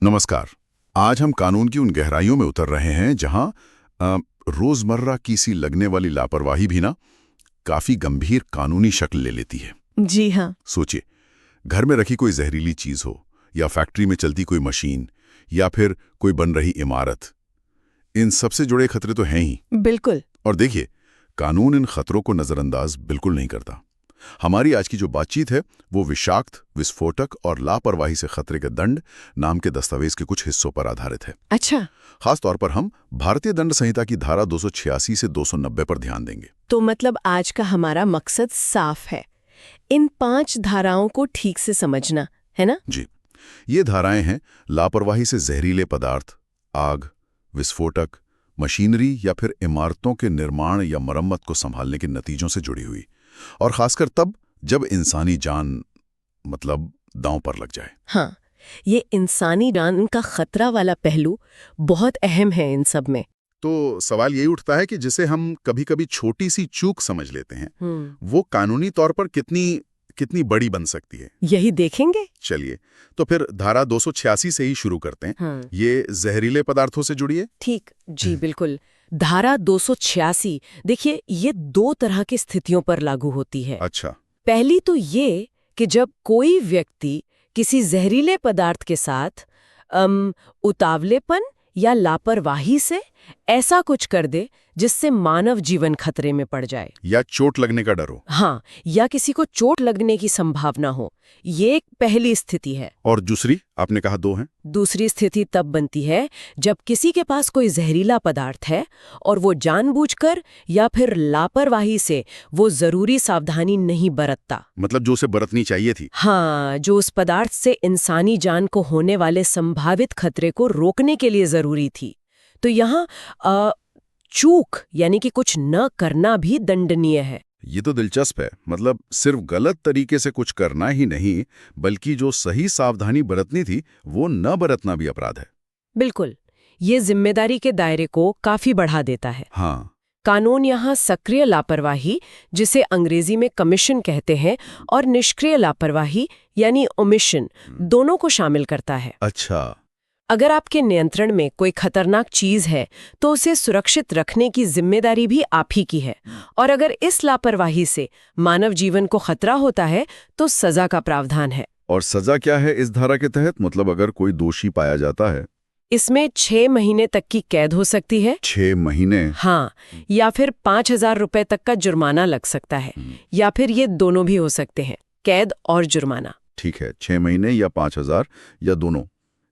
नमस्कार। आज हम कानून की उन गहराइयों में उतर रहे हैं जहां रोजमर्रा की सी लगने वाली लापरवाही भी ना काफी गंभीर कानूनी शक्ल ले लेती है। जी हाँ। सोचिए, घर में रखी कोई जहरीली चीज हो, या फैक्ट्री में चलती कोई मशीन, या फिर कोई बन रही इमारत। इन सबसे जुड़े खतरे तो हैं ही। बिल्कुल। और देखिए, कानून इन खतरों को नजरअंदाज बिल्कुल नहीं करता। हमारी आज की जो बातचीत है वो विषाक्त, विस्फोटक और लापरवाही से खतरे के दंड नाम के दस्तावेज के कुछ हिस्सों पर आधारित है। अच्छा। खास तौर पर हम भारतीय दंड संहिता की धारा 286 से 290 पर ध्यान देंगे। तो मतलब आज का हमारा मकसद साफ है, इन 5 धाराओं को ठीक से समझना, है ना? जी, ये धाराएं हैं लापरवाही से जहरीले पदार्थ, आग, विस्फोटक, मशीनरी या फिर इमारतों के निर्माण या मरम्मत को संभालने के नतीजों से जुड़ी हुई, और खासकर तब जब इंसानी जान मतलब दांव पर लग जाए। हाँ, ये इंसानी जान का खतरा वाला पहलू बहुत अहम है इन सब में। तो सवाल यही उठता है कि जिसे हम कभी-कभी छोटी सी चूक समझ लेते हैं, वो कानूनी तौर पर कितनी बड़ी बन सकती है। यही देखेंगे। चलिए, तो फिर धारा 286 से ही शुरू करते हैं। हाँ। ये जहरीले पदार्थों से जुड़ी है। ठीक, जी बिल्कुल। धारा 286 देखिए, ये 2 तरह की स्थितियों पर लागू होती है। अच्छा। पहली तो ये कि जब कोई व्यक्ति किसी जहरीले पदार्थ के साथ उतावलेपन या लापरवाही से ऐसा कुछ कर दे जिससे मानव जीवन खतरे में पड़ जाए, या चोट लगने का डर हो। हाँ, या किसी को चोट लगने की संभावना हो, ये एक पहली स्थिति है। और दूसरी, आपने कहा 2 हैं। दूसरी स्थिति तब बनती है जब किसी के पास कोई जहरीला पदार्थ है और वो जानबूझकर या फिर लापरवाही से वो जरूरी सावधानी नहीं बरतता। मतलब जो उसे बरतनी चाहिए थी। हाँ, जो उस पदार्थ से इंसानी जान को होने वाले संभावित खतरे को रोकने के लिए जरूरी थी। तो यहाँ चूक यानी कि कुछ न करना भी दंडनीय है। ये तो दिलचस्प है। मतलब सिर्फ गलत तरीके से कुछ करना ही नहीं, बल्कि जो सही सावधानी बरतनी थी वो न बरतना भी अपराध है। बिल्कुल, ये जिम्मेदारी के दायरे को काफी बढ़ा देता है। हाँ। कानून यहाँ सक्रिय लापरवाही, जिसे अंग्रेजी में कमीशन कहते हैं, और निष्क्रिय लापरवाही यानी ओमिशन, दोनों को शामिल करता है। अच्छा। अगर आपके नियंत्रण में कोई खतरनाक चीज है तो उसे सुरक्षित रखने की जिम्मेदारी भी आप ही की है, और अगर इस लापरवाही से मानव जीवन को खतरा होता है तो सजा का प्रावधान है। और सजा क्या है इस धारा के तहत? मतलब अगर कोई दोषी पाया जाता है, इसमें 6 महीने तक की कैद हो सकती है। 6 महीने? हाँ, या फिर 5,000 रुपए तक का जुर्माना लग सकता है, या फिर ये दोनों भी हो सकते हैं, कैद और जुर्माना। ठीक है, 6 महीने या 5,000 या दोनों,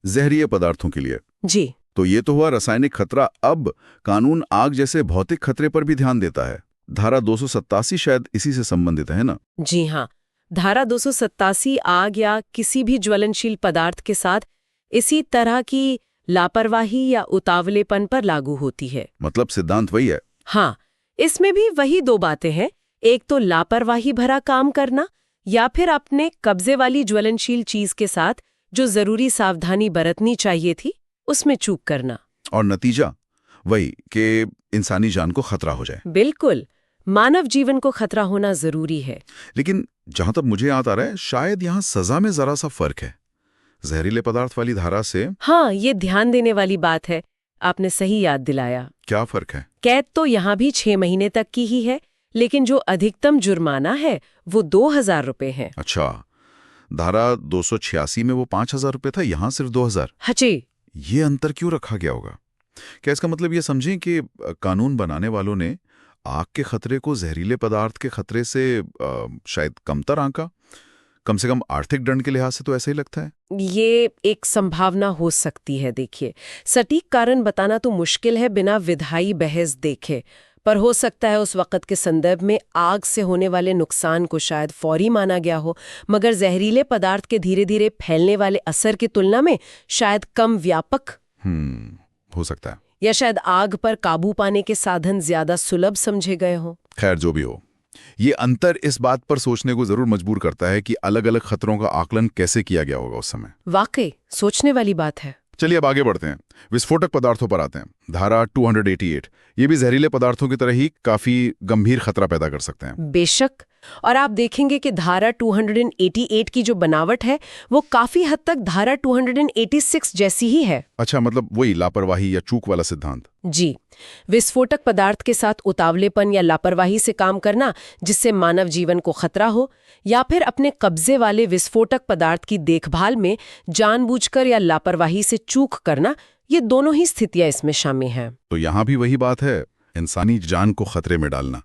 जहरीले पदार्थों के लिए। जी। तो ये तो हुआ रासायनिक खतरा। अब कानून आग जैसे भौतिक खतरे पर भी ध्यान देता है। धारा 287 शायद इसी से संबंधित है ना? जी हाँ, धारा 287 आग या किसी भी ज्वलनशील पदार्थ के साथ इसी तरह की लापरवाही या उतावलेपन पर लागू होती है। मतलब सिद्धांत वही है। हाँ, इसमें भी वही 2 बातें हैं, एक तो लापरवाही भरा काम करना, या फिर अपने कब्जे वाली ज्वलनशील चीज के साथ जो जरूरी सावधानी बरतनी चाहिए थी उसमें चूक करना। और नतीजा वही कि इंसानी जान को खतरा हो जाए। बिल्कुल, मानव जीवन को खतरा होना जरूरी है। लेकिन जहां तक मुझे याद आ रहा है, शायद यहाँ सजा में जरा सा फर्क है जहरीले पदार्थ वाली धारा से। हाँ, ये ध्यान देने वाली बात है, आपने सही याद दिलाया। क्या फर्क है? कैद तो यहाँ भी 6 महीने तक की ही है, लेकिन जो अधिकतम जुर्माना है वो 2,000 रुपए है। अच्छा, धारा 286 में वो 5,000 रुपए था, यहाँ सिर्फ 2,000। हची, ये अंतर क्यों रखा गया होगा? क्या इसका मतलब ये समझें कि कानून बनाने वालों ने आग के खतरे को जहरीले पदार्थ के खतरे से शायद कमतर आंका? कम से कम आर्थिक दंड के लिहाज से तो ऐसा ही लगता है। ये एक संभावना हो सकती है। देखिए, सटीक कारण बताना तो मुश्किल है बिना विधायी बहस देखे, पर हो सकता है उस वक़्त के संदर्भ में आग से होने वाले नुकसान को शायद फौरी माना गया हो, मगर जहरीले पदार्थ के धीरे धीरे फैलने वाले असर की तुलना में शायद कम व्यापक हो सकता है, या शायद आग पर काबू पाने के साधन ज्यादा सुलभ समझे गए हों। खैर, जो भी हो, ये अंतर इस बात पर सोचने को जरूर मजबूर करता है कि अलग अलग खतरों का आकलन कैसे किया गया होगा उस समय। वाकई सोचने वाली बात है। चलिए अब आगे बढ़ते हैं, विस्फोटक पदार्थों पर आते हैं। धारा 288 ये भी जहरीले पदार्थों की तरह ही काफी गंभीर खतरा पैदा कर सकते हैं। बेशक, और आप देखेंगे कि धारा 288 की जो बनावट है वो काफी हद तक धारा 286 जैसी ही है। अच्छा, मतलब वही लापरवाही या चूक वाला सिद्धांत। जी, विस्फोटक पदार्थ के साथ उतावलेपन या लापरवाही से काम करना जिससे मानव जीवन को खतरा हो, या फिर अपने कब्जे वाले विस्फोटक पदार्थ की देखभाल में जानबूझकर या लापरवाही से चूक करना, ये दोनों ही स्थितियां इसमें शामिल हैं। तो यहाँ भी वही बात है, इंसानी जान को खतरे में डालना,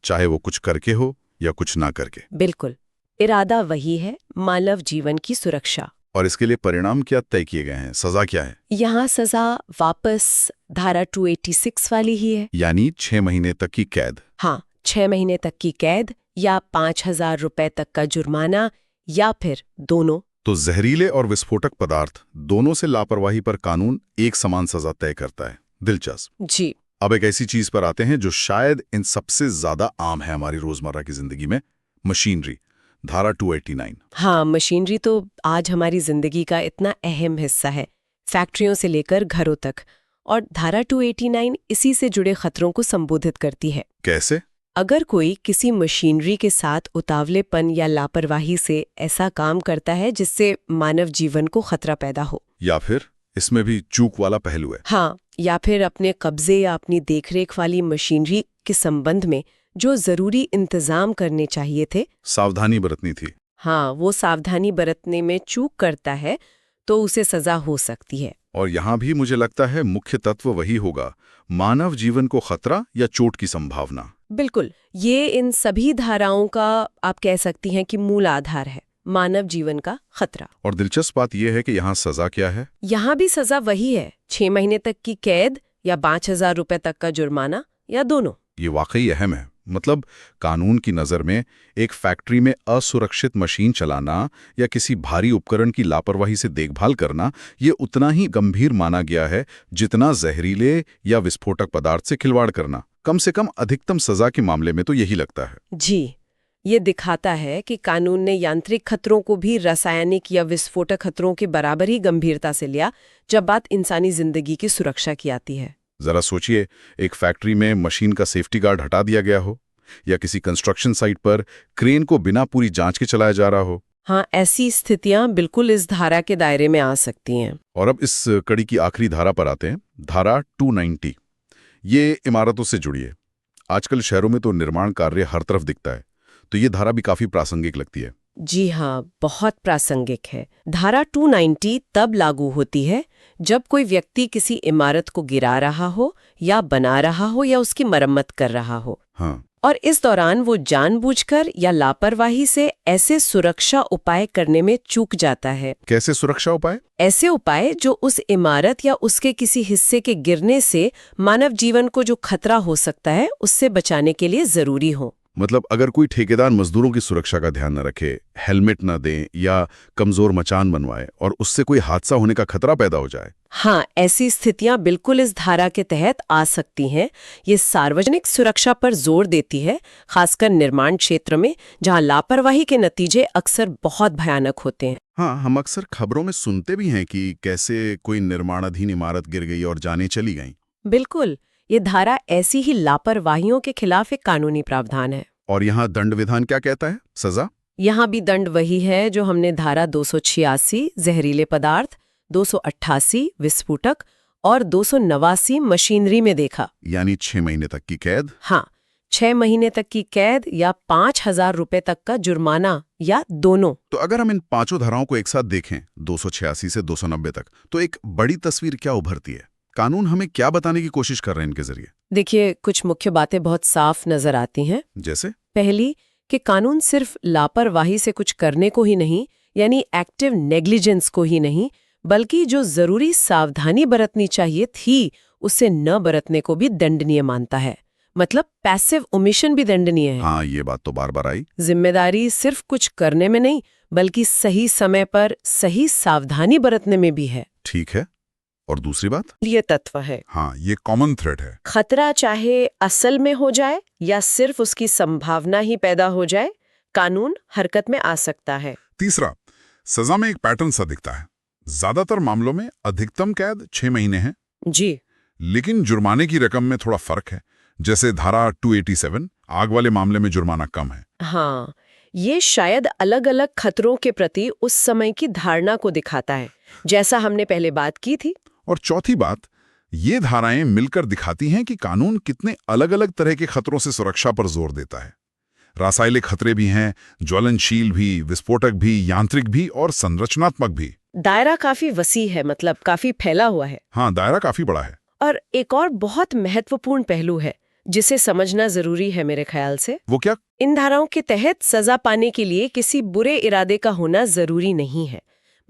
चाहे वो कुछ करके हो या कुछ ना करके। बिल्कुल, इरादा वही है, मानव जीवन की सुरक्षा। और इसके लिए परिणाम क्या तय किए गए हैं? सजा क्या है? यहाँ सजा वापस धारा 286 वाली ही है, यानी 6 महीने तक की कैद। हाँ, 6 महीने तक की कैद या 5,000 रुपए तक का जुर्माना, या फिर दोनों। तो जहरीले और विस्फोटक पदार्थ दोनों से लापरवाही पर कानून एक समान सजा तय करता है। दिलचस्प। जी। अब एक ऐसी चीज पर आते हैं जो शायद इन सबसे ज्यादा आम है हमारी रोजमर्रा की जिंदगी में, मशीनरी। धारा 289। हाँ, मशीनरी तो आज हमारी जिंदगी का इतना अहम हिस्सा है, फैक्ट्रियों से लेकर घरों तक। और धारा 289 इसी से जुड़े खतरों को संबोधित करती है। कैसे? अगर कोई किसी मशीनरी के साथ उतावलेपन या लापरवाही से ऐसा काम करता है जिससे मानव जीवन को खतरा पैदा हो, या फिर इसमें भी चूक वाला पहलू है। हाँ, या फिर अपने कब्जे या अपनी देखरेख वाली मशीनरी के संबंध में जो जरूरी इंतजाम करने चाहिए थे, सावधानी बरतनी थी। हाँ, वो सावधानी बरतने में चूक करता है तो उसे सजा हो सकती है। और यहाँ भी मुझे लगता है मुख्य तत्व वही होगा, मानव जीवन को खतरा या चोट की संभावना। बिल्कुल, ये इन सभी धाराओं का आप कह सकती हैं कि मूल आधार है, मानव जीवन का खतरा। और दिलचस्प बात यह है कि यहाँ सजा क्या है? यहाँ भी सजा वही है, 6 महीने तक की कैद या 5,000 रुपए तक का जुर्माना, या दोनों। ये वाकई अहम है। मतलब कानून की नज़र में एक फैक्ट्री में असुरक्षित मशीन चलाना या किसी भारी उपकरण की लापरवाही से देखभाल करना, ये उतना ही गंभीर माना गया है जितना जहरीले या विस्फोटक पदार्थ से खिलवाड़ करना। कम से कम अधिकतम सजा के मामले में तो यही लगता है। जी, ये दिखाता है कि कानून ने यांत्रिक खतरों को भी रासायनिक या विस्फोटक खतरों के बराबर ही गंभीरता से लिया जब बात इंसानी जिंदगी की सुरक्षा की आती है। जरा सोचिए, एक फैक्ट्री में मशीन का सेफ्टी गार्ड हटा दिया गया हो, या किसी कंस्ट्रक्शन साइट पर क्रेन को बिना पूरी जांच के चलाया जा रहा हो। हाँ, ऐसी स्थितियां बिल्कुल इस धारा के दायरे में आ सकती हैं। और अब इस कड़ी की आखिरी धारा पर आते हैं, धारा 290। ये इमारतों से जुड़ी है। आजकल शहरों में तो निर्माण कार्य हर तरफ दिखता है, तो ये धारा भी काफी प्रासंगिक लगती है। जी हाँ, बहुत प्रासंगिक है। धारा 290 तब लागू होती है जब कोई व्यक्ति किसी इमारत को गिरा रहा हो या बना रहा हो या उसकी मरम्मत कर रहा हो। हाँ। और इस दौरान वो जानबूझकर या लापरवाही से ऐसे सुरक्षा उपाय करने में चूक जाता है। कैसे सुरक्षा उपाय? ऐसे उपाय जो उस इमारत या उसके किसी हिस्से के गिरने से मानव जीवन को जो खतरा हो सकता है उससे बचाने के लिए जरूरी हो। मतलब अगर कोई ठेकेदार मजदूरों की सुरक्षा का ध्यान न रखे, हेलमेट न दे या कमजोर मचान बनवाए और उससे कोई हादसा होने का खतरा पैदा हो जाए। हाँ, ऐसी स्थितियां बिल्कुल इस धारा के तहत आ सकती हैं। ये सार्वजनिक सुरक्षा पर जोर देती है, खासकर निर्माण क्षेत्र में जहां लापरवाही के नतीजे अक्सर बहुत भयानक होते हैं। हाँ, हम अक्सर खबरों में सुनते भी हैं कि कैसे कोई निर्माणाधीन इमारत गिर गई और जानें चली गईं। बिल्कुल, ये धारा ऐसी ही लापरवाहियों के खिलाफ एक कानूनी प्रावधान है। और यहाँ दंड विधान क्या कहता है? सजा? यहाँ भी दंड वही है जो हमने धारा 286 जहरीले पदार्थ, 288 विस्फोटक और 289 मशीनरी में देखा। यानी 6 महीने तक की कैद। हाँ, 6 महीने तक की कैद या 5,000 रुपए तक का जुर्माना, या दोनों। तो अगर हम इन पांचों धाराओं को एक साथ देखें, 286 से 290 तक, तो एक बड़ी तस्वीर क्या उभरती है? कानून हमें क्या बताने की कोशिश कर रहे हैं इनके जरिए? देखिए, कुछ मुख्य बातें बहुत साफ नजर आती हैं। जैसे? पहली, कि कानून सिर्फ लापरवाही से कुछ करने को ही नहीं, यानी एक्टिव नेग्लिजेंस को ही नहीं, बल्कि जो जरूरी सावधानी बरतनी चाहिए थी उसे न बरतने को भी दंडनीय मानता है। मतलब पैसिव ओमिशन भी दंडनीय है। हाँ, ये बात तो बार बार आई। जिम्मेदारी सिर्फ कुछ करने में नहीं, बल्कि सही समय पर सही सावधानी बरतने में भी है। ठीक है। और दूसरी बात? ये तत्व है। हाँ, ये कॉमन थ्रेड है। खतरा चाहे असल में हो जाए या सिर्फ उसकी संभावना ही पैदा हो जाए, कानून हरकत में आ सकता है। तीसरा, सजा में एक पैटर्न सा दिखता है। ज्यादातर मामलों में अधिकतम कैद 6 महीने है, जी। लेकिन जुर्माने की रकम में थोड़ा फर्क है। जैसे धारा 287 आग वाले मामले में जुर्माना कम है। हाँ, ये शायद अलग-अलग खतरों के प्रति उस समय की धारणा को दिखाता है, जैसा हमने पहले बात की थी। और चौथी बात, ये धाराएं मिलकर दिखाती हैं कि कानून कितने अलग-अलग तरह के खतरों से सुरक्षा पर जोर देता है। रासायनिक खतरे भी हैं, ज्वलनशील भी, विस्फोटक भी, यांत्रिक भी और संरचनात्मक भी। दायरा काफी वसी है, मतलब काफी फैला हुआ है। हाँ, दायरा काफी बड़ा है। और एक और बहुत महत्वपूर्ण पहलू है जिसे समझना जरूरी है मेरे ख्याल से। वो क्या? इन धाराओं के तहत सजा पाने के लिए किसी बुरे इरादे का होना जरूरी नहीं है,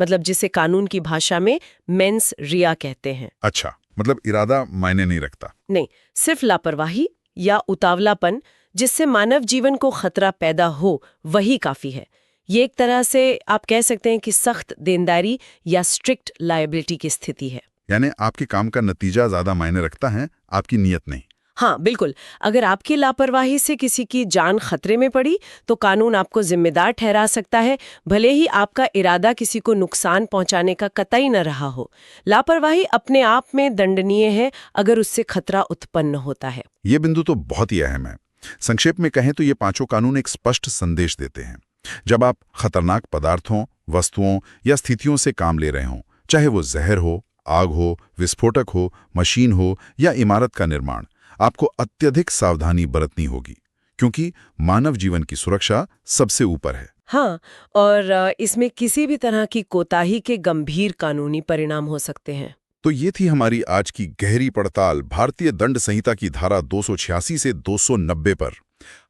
मतलब जिसे कानून की भाषा में मेंस रिया कहते हैं। अच्छा, मतलब इरादा मायने नहीं रखता। नहीं, सिर्फ लापरवाही या उतावलापन जिससे मानव जीवन को खतरा पैदा हो, वही काफी है। ये एक तरह से आप कह सकते हैं कि सख्त देनदारी या स्ट्रिक्ट लायबिलिटी की स्थिति है। यानी आपके काम का नतीजा ज्यादा मायने रखता है, आपकी नीयत नहीं। हाँ, बिल्कुल। अगर आपकी लापरवाही से किसी की जान खतरे में पड़ी तो कानून आपको जिम्मेदार ठहरा सकता है, भले ही आपका इरादा किसी को नुकसान पहुंचाने का कतई न रहा हो। लापरवाही अपने आप में दंडनीय है अगर उससे खतरा उत्पन्न होता है। ये बिंदु तो बहुत ही अहम है। संक्षेप में कहें तो ये पांचों कानून एक स्पष्ट संदेश देते हैं। जब आप खतरनाक पदार्थों, वस्तुओं या स्थितियों से काम ले रहे हों, चाहे वो जहर हो, आग हो, विस्फोटक हो, मशीन हो या इमारत का निर्माण, आपको अत्यधिक सावधानी बरतनी होगी, क्योंकि मानव जीवन की सुरक्षा सबसे ऊपर है। हाँ, और इसमें किसी भी तरह की कोताही के गंभीर कानूनी परिणाम हो सकते हैं। तो ये थी हमारी आज की गहरी पड़ताल भारतीय दंड संहिता की धारा 286 से 290 पर।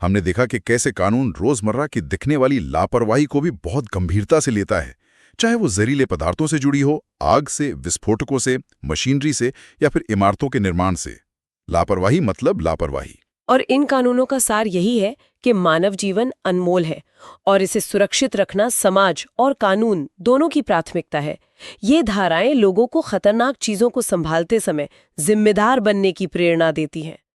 हमने देखा कि कैसे कानून रोजमर्रा की दिखने वाली लापरवाही को भी बहुत गंभीरता से लेता है, चाहे वो जहरीले पदार्थों से जुड़ी हो, आग से, विस्फोटकों से, मशीनरी से या फिर इमारतों के निर्माण से। लापरवाही मतलब लापरवाही। और इन कानूनों का सार यही है कि मानव जीवन अनमोल है और इसे सुरक्षित रखना समाज और कानून दोनों की प्राथमिकता है। ये धाराएं लोगों को खतरनाक चीजों को संभालते समय जिम्मेदार बनने की प्रेरणा देती हैं।